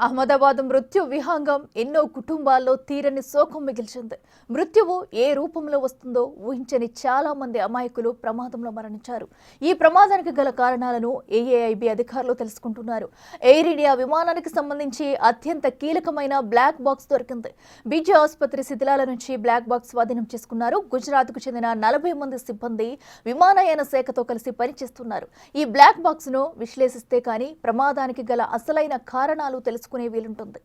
అహ్మదాబాద్ మృత్యు విహంగం ఎన్నో కుటుంబాల్లో తీరని శోకం మిగిల్చింది. మృత్యువు ఏ రూపంలో వస్తుందో ఊహించని చాలా మంది అమాయకులు ప్రమాదంలో మరణించారు. ఈ ప్రమాదానికి గల కారణాలను ఏఏఐబి అధికారులు తెలుసుకుంటున్నారు. ఎయిర్ ఇండియా విమానానికి సంబంధించి అత్యంత కీలకమైన బ్లాక్ బాక్స్ దొరికింది. బీజే ఆసుపత్రి శిథిలాల నుంచి బ్లాక్ బాక్స్ స్వాధీనం చేసుకున్నారు. గుజరాత్కు చెందిన 40 మంది సిబ్బంది విమానయాన శాఖతో కలిసి పనిచేస్తున్నారు. ఈ బ్లాక్ బాక్స్ ను విశ్లేషిస్తే కానీ ప్రమాదానికి గల అసలైన కారణాలు తెలుసుకునే వీలుంటుంది.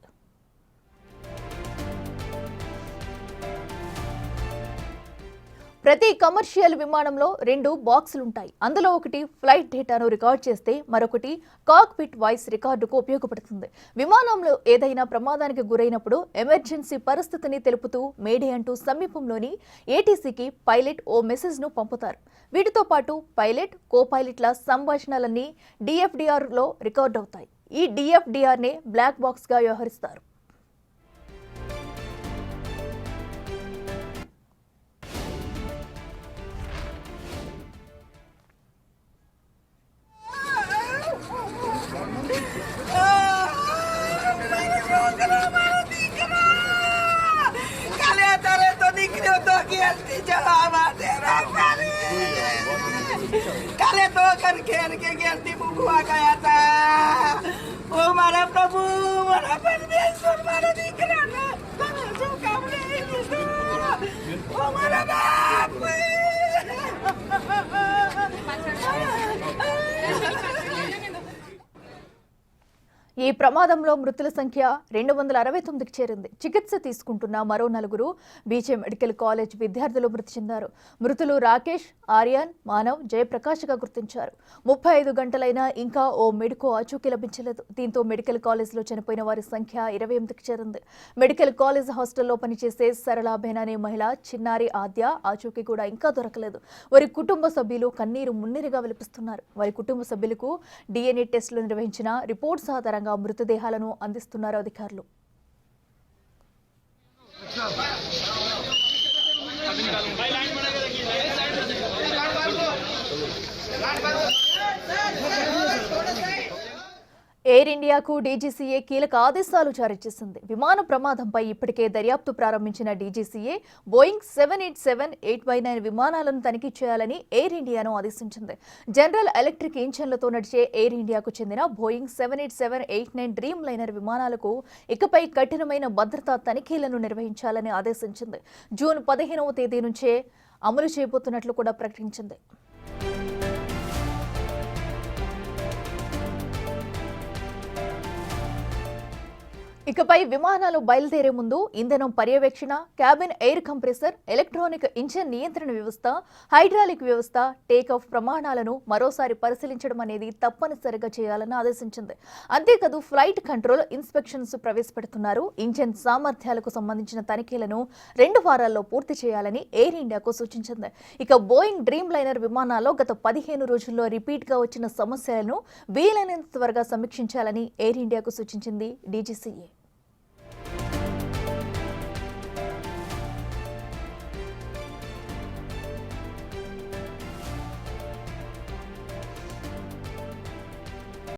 ప్రతి కమర్షియల్ విమానంలో 2 బాక్సులుంటాయి. అందులో ఒకటి ఫ్లైట్ డేటాను రికార్డ్ చేస్తే మరొకటి కాక్పిట్ వాయిస్ రికార్డుకు ఉపయోగపడుతుంది. విమానంలో ఏదైనా ప్రమాదానికి గురైనప్పుడు ఎమర్జెన్సీ పరిస్థితిని తెలుపుతూ మేడే అంటూ సమీపంలోని ఏటీసీకి పైలట్ ఓ మెసేజ్ను పంపుతారు. వీటితో పాటు పైలట్, కో పైలట్ల సంభాషణలన్నీ డిఎఫ్డిఆర్లో రికార్డ్ అవుతాయి. ఈ డిఎఫ్డిఆర్నే బ్లాక్ బాక్స్గా వ్యవహరిస్తారు. काले तो कर खेल के गिरती बुआ गया था। ओ हमारा प्रभु, हमारा परमेश्वर, हमारा दीकरा ना तने जो काम नहीं किया। ओ हमारा बाप ఈ ప్రమాదంలో మృతుల సంఖ్య 269కి చేరింది. చికిత్స తీసుకుంటున్న మరో 4 బీజే మెడికల్ కాలేజ్ విద్యార్థులు మృతి చెందారు. మృతులు రాకేష్, ఆర్యన్, మానవ్, జయప్రకాష్గా గుర్తించారు. 35 గంటలైనా ఇంకా ఓ మెడికో ఆచూకీ లభించలేదు. దీంతో మెడికల్ కాలేజ్లో చనిపోయిన వారి సంఖ్య 28కి చేరింది. మెడికల్ కాలేజ్ హాస్టల్లో పనిచేసే సరళాబేన్ అనే మహిళ చిన్నారి ఆద్య ఆచూకీ కూడా ఇంకా దొరకలేదు. వారి కుటుంబ సభ్యులు కన్నీరు మున్నీరుగా విలపిస్తున్నారు. వారి కుటుంబ సభ్యులకు DNA టెస్టులు నిర్వహించిన రిపోర్ట్స్ ఆధారంగా మృతదేహాలను అందిస్తున్నారు అధికారులు. ఎయిర్ ఇండియాకు డీజీసీఏ కీలక ఆదేశాలు జారీ చేసింది. విమాన ప్రమాదంపై ఇప్పటికే దర్యాప్తు ప్రారంభించిన డీజీసీఏ బోయింగ్ 787-8Y9 విమానాలను తనిఖీ చేయాలని ఎయిర్ ఇండియాను ఆదేశించింది. జనరల్ ఎలక్ట్రిక్ ఇంజన్లతో నడిచే ఎయిర్ ఇండియాకు చెందిన బోయింగ్ 787-8 డ్రీమ్ లైనర్ విమానాలకు ఇకపై కఠినమైన భద్రతా తనిఖీలను నిర్వహించాలని ఆదేశించింది. జూన్ 15వ తేదీ నుంచే అమలు చేయబోతున్నట్లు కూడా ప్రకటించింది. ఇకపై విమానాలు బయలుదేరే ముందు ఇంధనం పర్యవేక్షణ, cabin air compressor, electronic engine నియంత్రణ వ్యవస్థ, హైడ్రాలిక్ వ్యవస్థ, టేకాఫ్ ప్రమాణాలను మరోసారి పరిశీలించడం అనేది తప్పనిసరిగా చేయాలని ఆదేశించింది. అంతేకాదు ఫ్లైట్ కంట్రోల్ ఇన్స్పెక్షన్స్ ప్రవేశపెడుతున్నారు. ఇంజిన్ సామర్థ్యాలకు సంబంధించిన తనిఖీలను 2 వారాల్లో పూర్తి చేయాలని ఎయిర్ ఇండియాకు సూచించింది. ఇక బోయింగ్ డ్రీమ్ లైనర్ విమానాల్లో గత 15 రోజుల్లో రిపీట్గా వచ్చిన సమస్యలను వీలైనంత త్వరగా సమీక్షించాలని ఎయిర్ ఇండియాకు సూచించింది డీజీసీఏ.